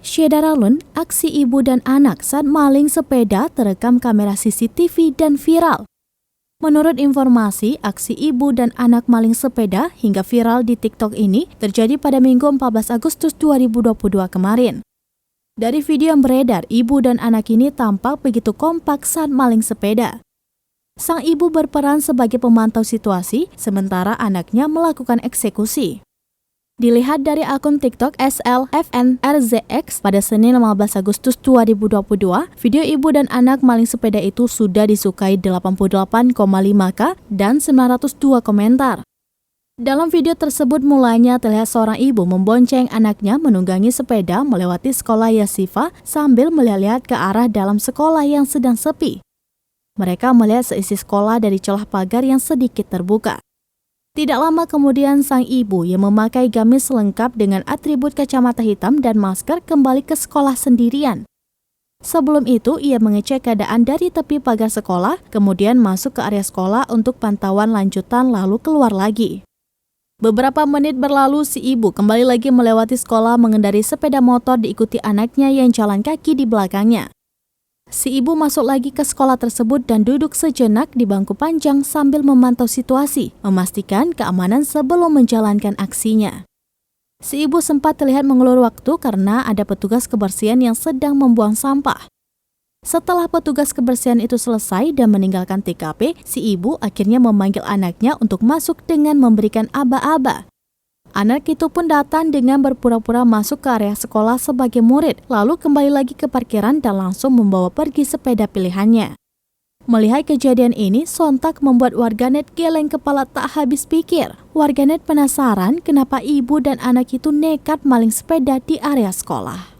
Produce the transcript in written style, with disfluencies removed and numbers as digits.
Syedaralun, aksi ibu dan anak saat maling sepeda terekam kamera CCTV dan viral. Menurut informasi, aksi ibu dan anak maling sepeda hingga viral di TikTok ini terjadi pada Minggu 14 Agustus 2022 kemarin. Dari video yang beredar, ibu dan anak ini tampak begitu kompak saat maling sepeda. Sang ibu berperan sebagai pemantau situasi, sementara anaknya melakukan eksekusi. Dilihat dari akun TikTok SLFNRZX pada Senin 15 Agustus 2022, video ibu dan anak maling sepeda itu sudah disukai 88,5K dan 902 komentar. Dalam video tersebut mulanya terlihat seorang ibu membonceng anaknya menunggangi sepeda melewati sekolah Yasifa sambil melihat ke arah dalam sekolah yang sedang sepi. Mereka melihat seisi sekolah dari celah pagar yang sedikit terbuka. Tidak lama kemudian, sang ibu yang memakai gamis lengkap dengan atribut kacamata hitam dan masker kembali ke sekolah sendirian. Sebelum itu, ia mengecek keadaan dari tepi pagar sekolah, kemudian masuk ke area sekolah untuk pantauan lanjutan lalu keluar lagi. Beberapa menit berlalu, si ibu kembali lagi melewati sekolah mengendarai sepeda motor diikuti anaknya yang jalan kaki di belakangnya. Si ibu masuk lagi ke sekolah tersebut dan duduk sejenak di bangku panjang sambil memantau situasi, memastikan keamanan sebelum menjalankan aksinya. Si ibu sempat terlihat mengulur waktu karena ada petugas kebersihan yang sedang membuang sampah. Setelah petugas kebersihan itu selesai dan meninggalkan TKP, si ibu akhirnya memanggil anaknya untuk masuk dengan memberikan aba-aba. Anak itu pun datang dengan berpura-pura masuk ke area sekolah sebagai murid, lalu kembali lagi ke parkiran dan langsung membawa pergi sepeda pilihannya. Melihat kejadian ini, sontak membuat warganet geleng kepala tak habis pikir. Warganet penasaran kenapa ibu dan anak itu nekat maling sepeda di area sekolah.